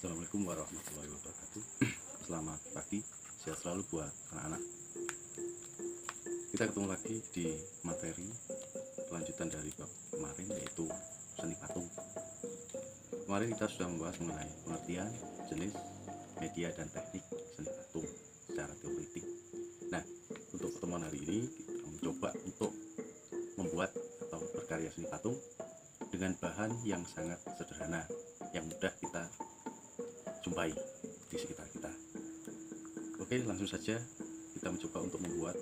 Assalamualaikum warahmatullahi wabarakatuh. Selamat pagi, sehat selalu buat anak-anak. Kita ketemu lagi di materi kelanjutan dari bab kemarin, yaitu seni patung. Kemarin kita sudah membahas mengenai pengertian, jenis, media, dan teknik seni patung secara teoretik. Nah, untuk pertemuan hari ini kita mencoba untuk membuat atau berkarya seni patung dengan bahan yang sangat sederhana, yang mudah kita jumpai di sekitar kita. Oke, langsung saja kita mencoba untuk membuat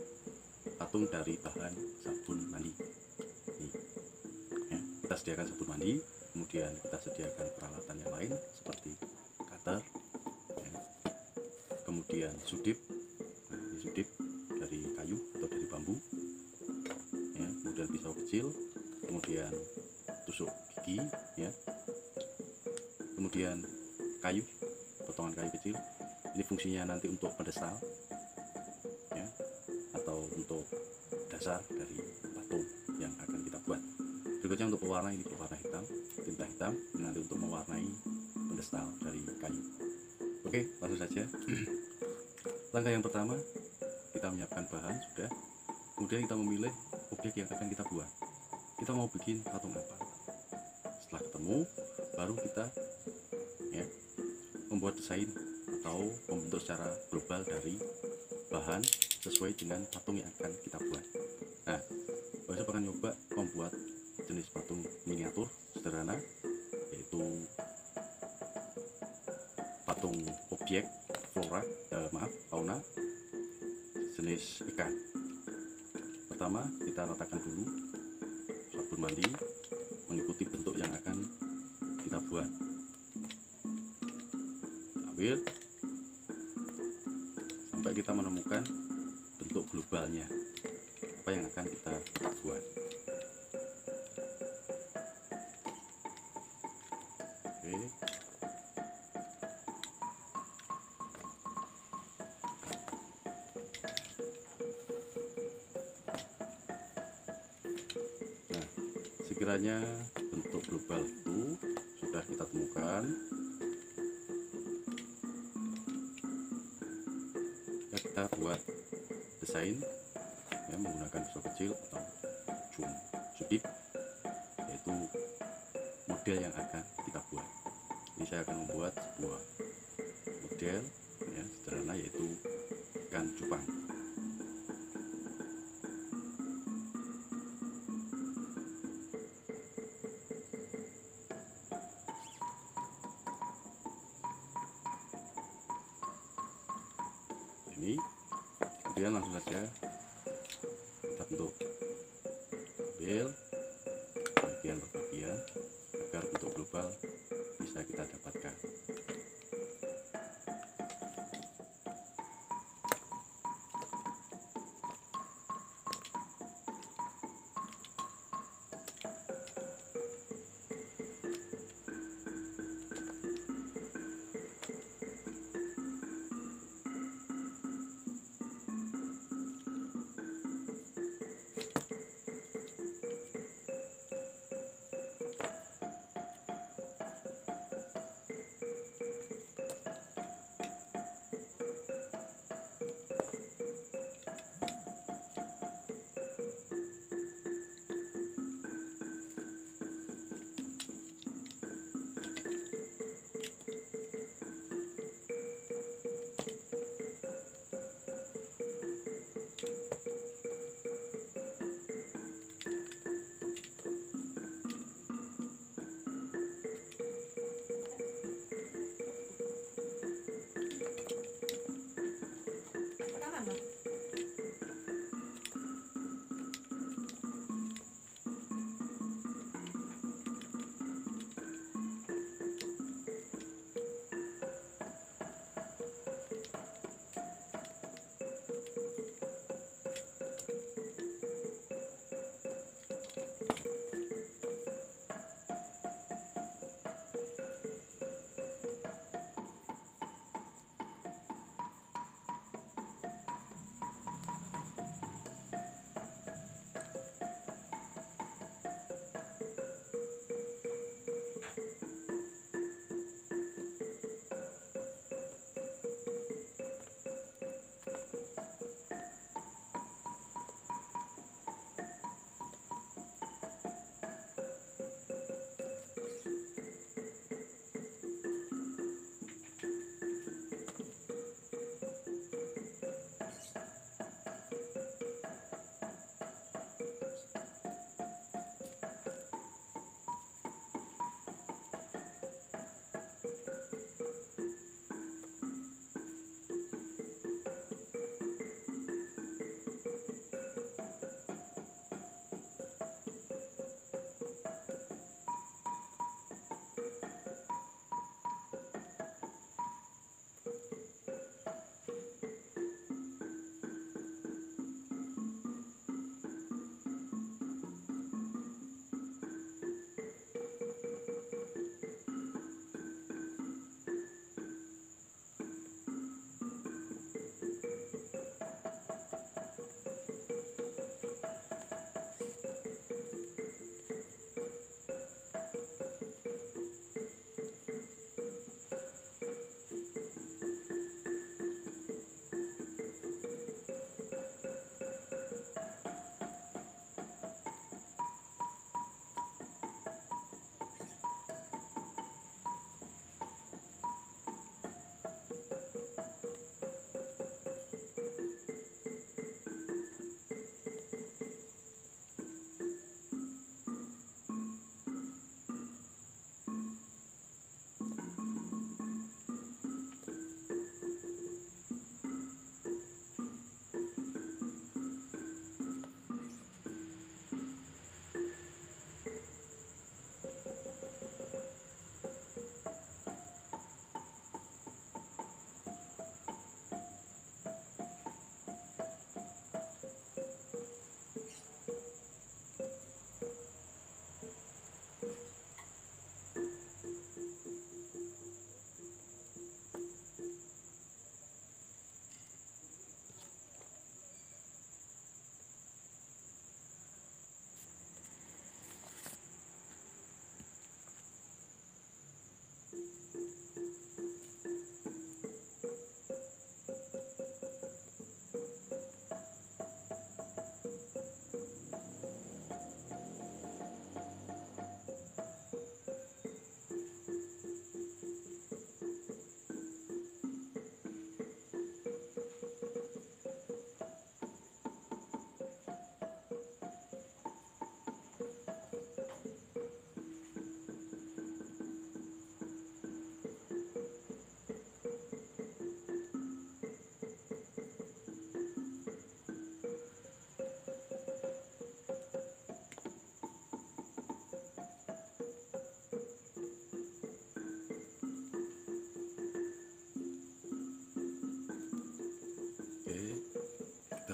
patung dari bahan sabun mandi. Nih, ya, kita sediakan sabun mandi, kemudian kita sediakan peralatan yang lain seperti cutter, ya, kemudian sudip. Nah, ini sudip dari kayu atau dari bambu, ya, kemudian pisau kecil, kemudian tusuk gigi, ya, kemudian kayu, potongan kayu kecil. Ini fungsinya nanti untuk pedestal, ya, atau untuk dasar dari patung yang akan kita buat. Berikutnya untuk pewarna, ini pewarna hitam, tinta hitam, ini nanti untuk mewarnai pedestal dari kayu. Oke, langsung saja. Langkah yang pertama, kita menyiapkan bahan sudah, kemudian kita memilih objek yang akan kita buat. Kita mau bikin patung apa? Setelah ketemu, baru kita, ya, membuat desain atau membentuk secara global dari bahan sesuai dengan patung yang akan kita buat. Nah, besok akan nyoba membuat jenis patung miniatur sederhana, yaitu patung objek fauna jenis ikan. Pertama, kita ratakan dulu sabun mandi mengikuti bentuk yang akan kita buat. Ambil sampai kita menemukan bentuk globalnya apa yang akan kita buat. Oke. Nah, sekiranya bentuk global itu sudah kita temukan, kita buat desain, ya, menggunakan pisau kecil atau sudip, yaitu model yang akan kita buat. Ini saya akan membuat sebuah model, ya, sederhana, yaitu ikan cupang. Ini kemudian langsung saja kita bentuk, ambil bagian per bagian agar bentuk global bisa kita dapatkan.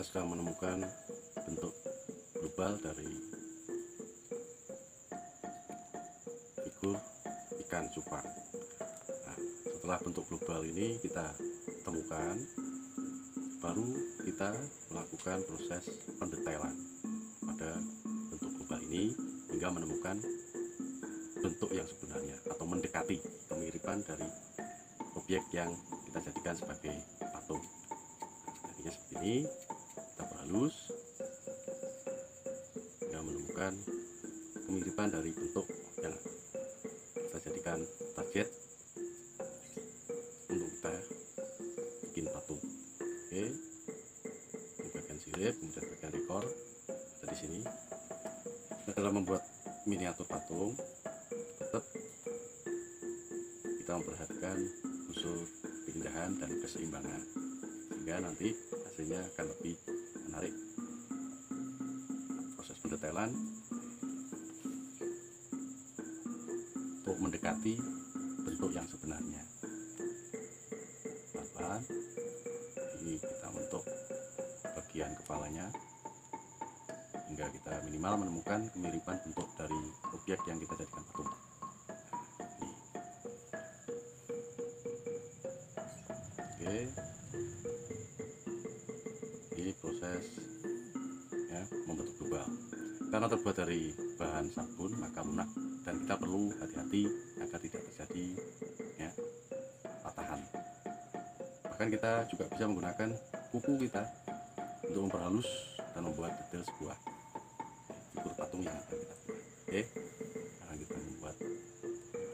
Kita sudah menemukan bentuk global dari figur ikan cupang. Nah, setelah bentuk global ini kita temukan, baru kita melakukan proses pendetailan pada bentuk global ini hingga menemukan bentuk yang sebenarnya atau mendekati kemiripan dari objek yang kita jadikan sebagai patung. Jadinya seperti ini, kita perhalus hingga menemukan kemiripan dari bentuk yang kita jadikan target untuk kita bikin patung. Oke, ini bagian sirip, kemudian bagian ekor ada di sini. Nah, dalam membuat miniatur patung, tetap kita memperhatikan unsur keindahan dan keseimbangan, sehingga nanti hasilnya akan lebih menarik. Proses pendetailan untuk mendekati bentuk yang sebenarnya. Pelan-pelan ini kita bentuk bagian kepalanya hingga kita minimal menemukan kemiripan bentuk dari objek yang kita jadikan patung. Oke, ini proses ya, membentuk global. Karena terbuat dari bahan sabun maka lunak, dan kita perlu hati-hati agar tidak terjadi ya, patahan. Bahkan kita juga bisa menggunakan kuku kita untuk memperhalus dan membuat detail sebuah figur patung yang akan kita buat. Oke, sekarang kita membuat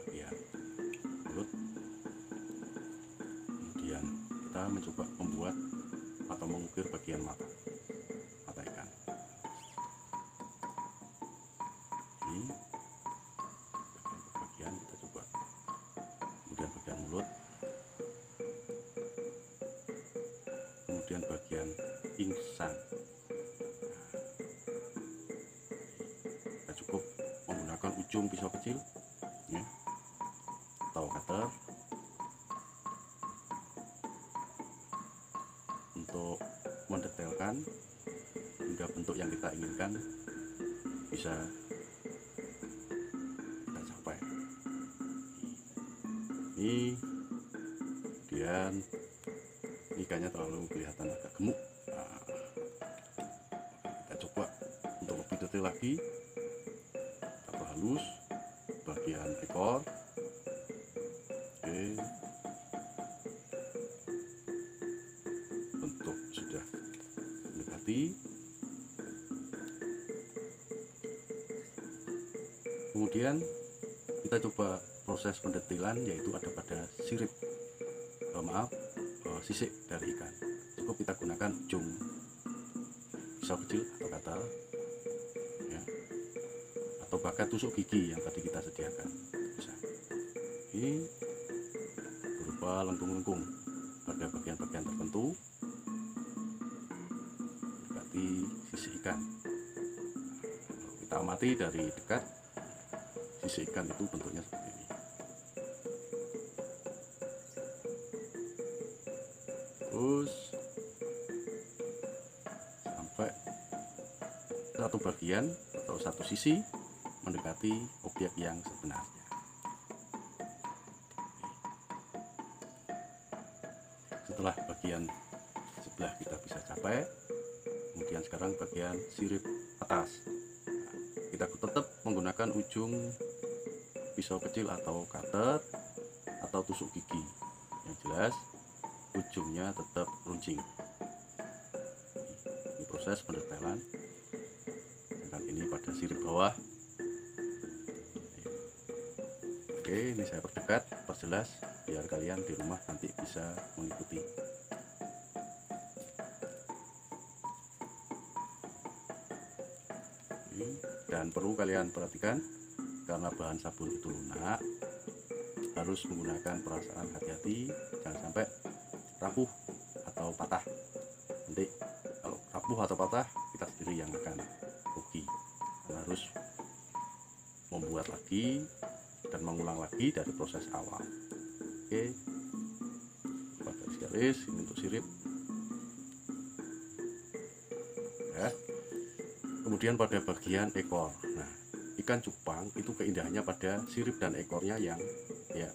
bagian mulut. Kemudian kita mencoba membuat atau mengukir bagian mata ikan. Ini bagian kita coba. Kemudian bagian mulut. Kemudian bagian insang. Kita cukup menggunakan ujung pisau kecil ya, atau cutter untuk mendetailkan hingga bentuk yang kita inginkan bisa kita capai. Ini kemudian ikannya terlalu kelihatan agak gemuk. Nah, kita coba untuk lebih detail lagi, kita perhalus bagian ekor. Oke, bentuk sudah mendekati. Kemudian kita coba proses pendetailan, yaitu ada pada sirip, sisik dari ikan. Cukup kita gunakan ujung pisau kecil atau cutter ya, atau bahkan tusuk gigi yang tadi kita sediakan bisa. Ini berupa lengkung-lengkung pada bagian-bagian tertentu mendekati sisi ikan. Kalau kita amati dari dekat, sisi ikan itu bentuknya seperti ini. Terus sampai satu bagian atau satu sisi mendekati objek yang sebenarnya. Setelah bagian sebelah kita bisa capai, kemudian sekarang bagian sirip atas. Kita tetap menggunakan ujung pisau kecil atau cutter atau tusuk gigi. Yang jelas ujungnya tetap runcing. Ini proses pendetailan. Dan ini pada sirip bawah. Oke, ini saya perdekat, perjelas biar kalian di rumah nanti bisa mengikuti. Dan perlu kalian perhatikan, karena bahan sabun itu lunak, harus menggunakan perasaan hati-hati, jangan sampai rapuh atau patah. Nanti kalau rapuh atau patah, kita sendiri yang akan rugi. Karena harus membuat lagi dan mengulang lagi dari proses awal. Oke, garis-garis ini untuk sirip. Kemudian pada bagian ekor, nah ikan cupang itu keindahannya pada sirip dan ekornya yang ya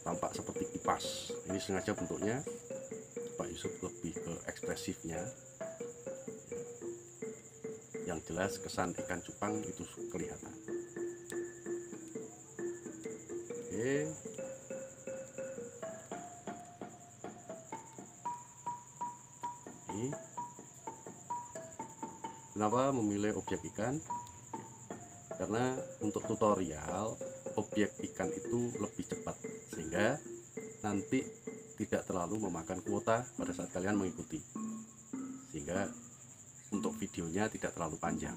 tampak seperti kipas. Ini sengaja bentuknya Pak Yusuf lebih ke ekspresifnya. Yang jelas kesan ikan cupang itu kelihatan. Oke. Ini kenapa memilih objek ikan? Karena untuk tutorial objek ikan itu lebih cepat, sehingga nanti tidak terlalu memakan kuota pada saat kalian mengikuti, sehingga untuk videonya tidak terlalu panjang.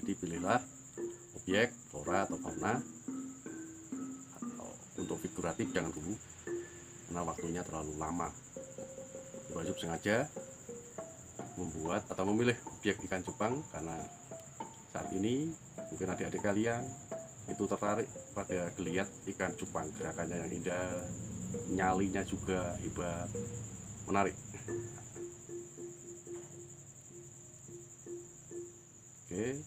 Jadi pilihlah objek flora atau fauna, atau untuk figuratif jangan dulu karena waktunya terlalu lama. Wajib sengaja membuat atau memilih objek ikan cupang karena saat ini mungkin adik-adik kalian itu tertarik pada geliat ikan cupang, gerakannya yang indah, nyalinya juga hebat, menarik. Oke,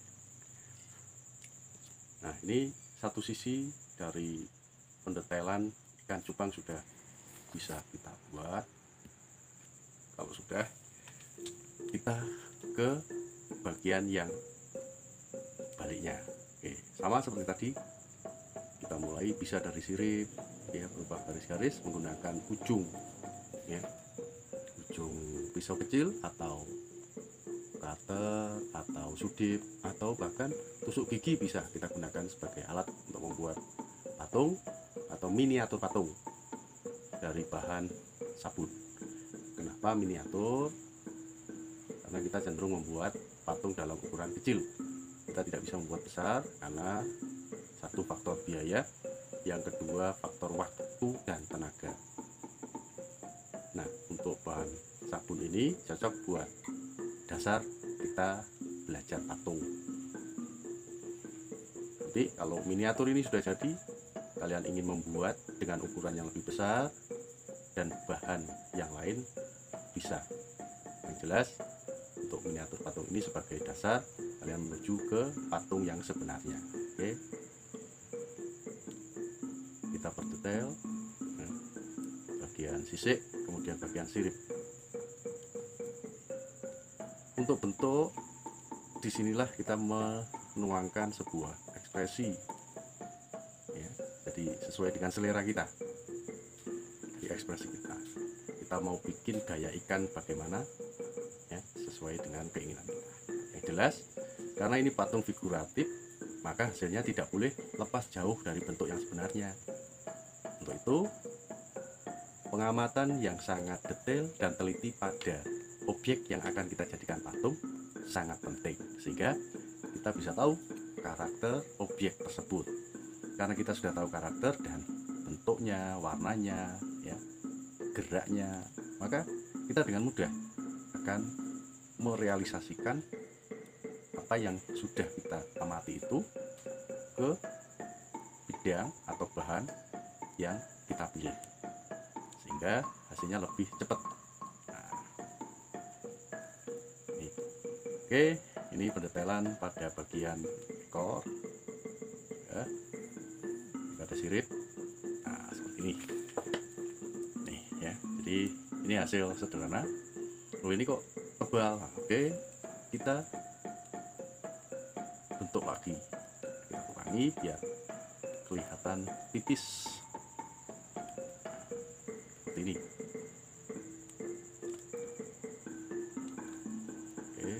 nah ini satu sisi dari pendetailan ikan cupang sudah bisa kita buat. Kalau sudah, kita ke bagian yang baliknya. Oke, sama seperti tadi, kita mulai bisa dari sirip ya, berupa garis-garis menggunakan ujung ya, ujung pisau kecil atau cutter atau sudip atau bahkan tusuk gigi bisa kita gunakan sebagai alat untuk membuat patung atau miniatur patung dari bahan sabun. Kenapa miniatur? Karena kita cenderung membuat patung dalam ukuran kecil. Kita tidak bisa membuat besar karena satu faktor biaya, yang kedua faktor waktu dan tenaga. Nah, untuk bahan sabun ini cocok buat dasar kita belajar patung. Nanti kalau miniatur ini sudah jadi, kalian ingin membuat dengan ukuran yang lebih besar dan bahan yang lain bisa. Yang jelas untuk miniatur patung ini sebagai dasar kalian menuju ke patung yang sebenarnya. Oke, kita perdetail bagian sisik, kemudian bagian sirip. Untuk bentuk, disinilah kita menuangkan sebuah ekspresi ya, jadi sesuai dengan selera kita, di ekspresi kita mau bikin gaya ikan bagaimana ya, sesuai dengan keinginan kita. Yang jelas, karena ini patung figuratif, maka hasilnya tidak boleh lepas jauh dari bentuk yang sebenarnya. Untuk itu, pengamatan yang sangat detail dan teliti pada objek yang akan kita jadikan patung sangat penting, sehingga kita bisa tahu karakter objek tersebut. Karena kita sudah tahu karakter dan bentuknya, warnanya, ya, geraknya, maka kita dengan mudah akan merealisasikan apa yang sudah kita amati itu ke bidang atau bahan yang kita pilih, sehingga hasilnya lebih cepat. Nah, ini. Oke, ini pendetailan pada bagian ekor ya, pada sirip. Nah, seperti ini nih ya, jadi ini hasil sederhana. Oh, ini kok tebal. Nah, oke, kita bentuk lagi, kita kurangi biar kelihatan tipis seperti ini. Oke,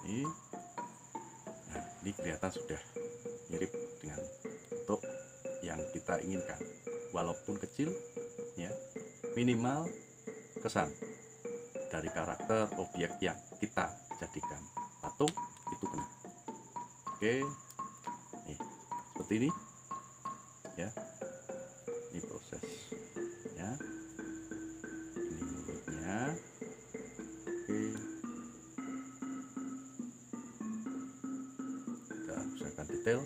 ini, nah, ini kelihatan sudah mirip dengan bentuk yang kita inginkan, walaupun kecil ya, minimal kesan dari karakter objek yang kita jadikan patung itu kena. Oke, nih seperti ini ya, ini proses ya, ini mulutnya. Oke, detail.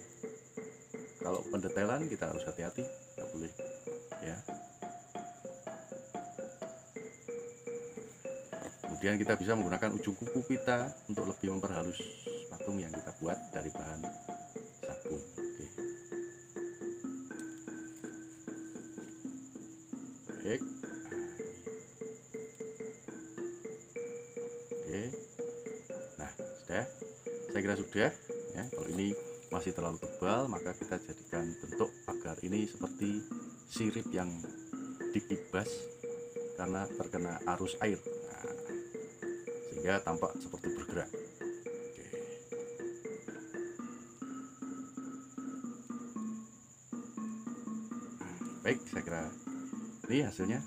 Kalau pendetailan kita harus hati-hati, nggak boleh ya. Kemudian kita bisa menggunakan ujung kuku kita untuk lebih memperhalus patung yang kita buat dari bahan sabun. Oke. Baik. Oke. Nah, sudah. Saya kira sudah ya. Kalau ini masih terlalu tebal, maka kita jadikan bentuk agar ini seperti sirip yang dikibas karena terkena arus air. Nah, sehingga tampak seperti bergerak. Oke. Baik, saya kira ini hasilnya.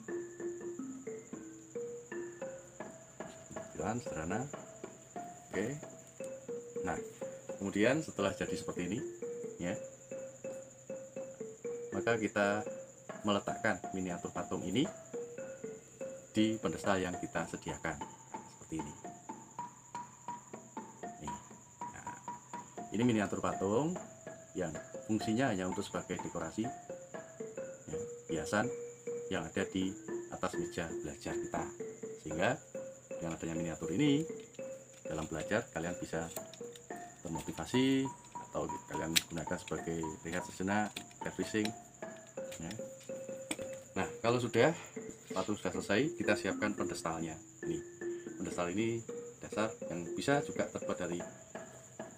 Tampilan sederhana. Oke. Nah, kemudian setelah jadi seperti ini ya, maka kita meletakkan miniatur patung ini di pedestal yang kita sediakan seperti ini. Nah, ini miniatur patung yang fungsinya hanya untuk sebagai dekorasi ya, hiasan yang ada di atas meja belajar kita, sehingga dengan adanya miniatur ini dalam belajar kalian bisa termotivasi atau kalian gunakan sebagai rehat sejenak, refreshing ya. Nah, kalau sudah patung sudah selesai, kita siapkan pedestalnya. Ini pedestal ini dasar yang bisa juga terbuat dari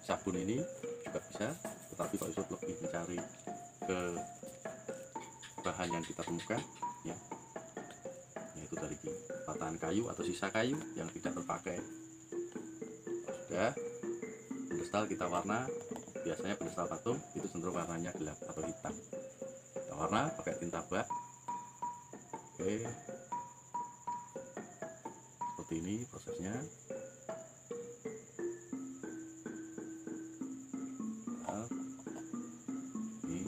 sabun ini juga bisa, tetapi Pak Yusuf lebih mencari ke bahan yang kita temukan ya, yaitu dari patahan kayu atau sisa kayu yang tidak terpakai. Sudah, pedestal kita warna, biasanya pedestal patung itu cenderung warnanya gelap atau hitam. Kita warna pakai tinta bak. Oke, seperti ini prosesnya. Nah, ini.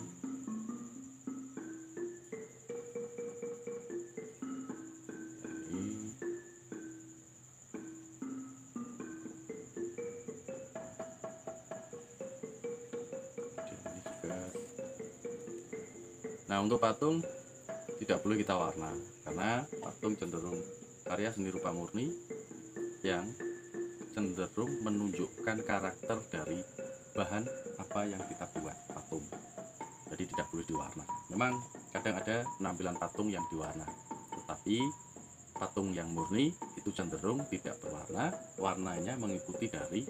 Nah, untuk patung tidak boleh kita warna karena patung cenderung karya seni rupa murni yang cenderung menunjukkan karakter dari bahan apa yang kita buat patung. Jadi tidak boleh diwarna. Memang kadang ada penampilan patung yang diwarna, tetapi patung yang murni itu cenderung tidak berwarna. Warnanya mengikuti dari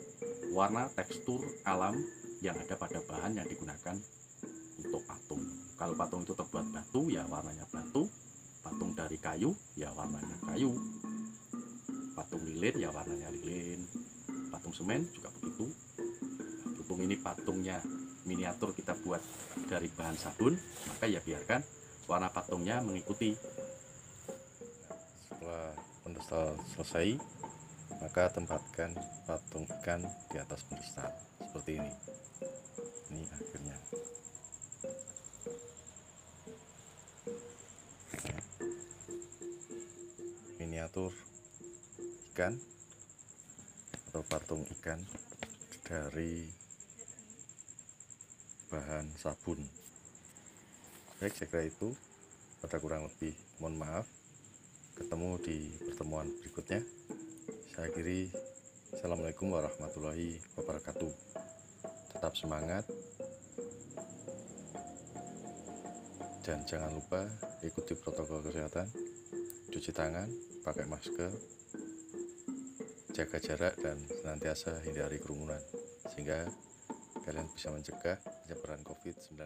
warna tekstur alam yang ada pada bahan yang digunakan untuk patung. Kalau patung itu terbuat batu, ya warnanya batu. Patung dari kayu, ya warnanya kayu. Patung lilin, ya warnanya lilin. Patung semen juga begitu. Berhubung ini patungnya miniatur kita buat dari bahan sabun, maka ya biarkan warna patungnya mengikuti. Setelah pedestal selesai, maka tempatkan patung ikan di atas pedestal seperti ini. Ini akhirnya. Miniatur ikan atau patung ikan dari bahan sabun. Baik, saya kira itu. Pada kurang lebih mohon maaf. Ketemu di pertemuan berikutnya. Saya akhiri. Assalamualaikum warahmatullahi wabarakatuh. Tetap semangat dan jangan lupa ikuti protokol kesehatan, cuci tangan, pakai masker, jaga jarak, dan senantiasa hindari kerumunan sehingga kalian bisa mencegah penyebaran COVID-19.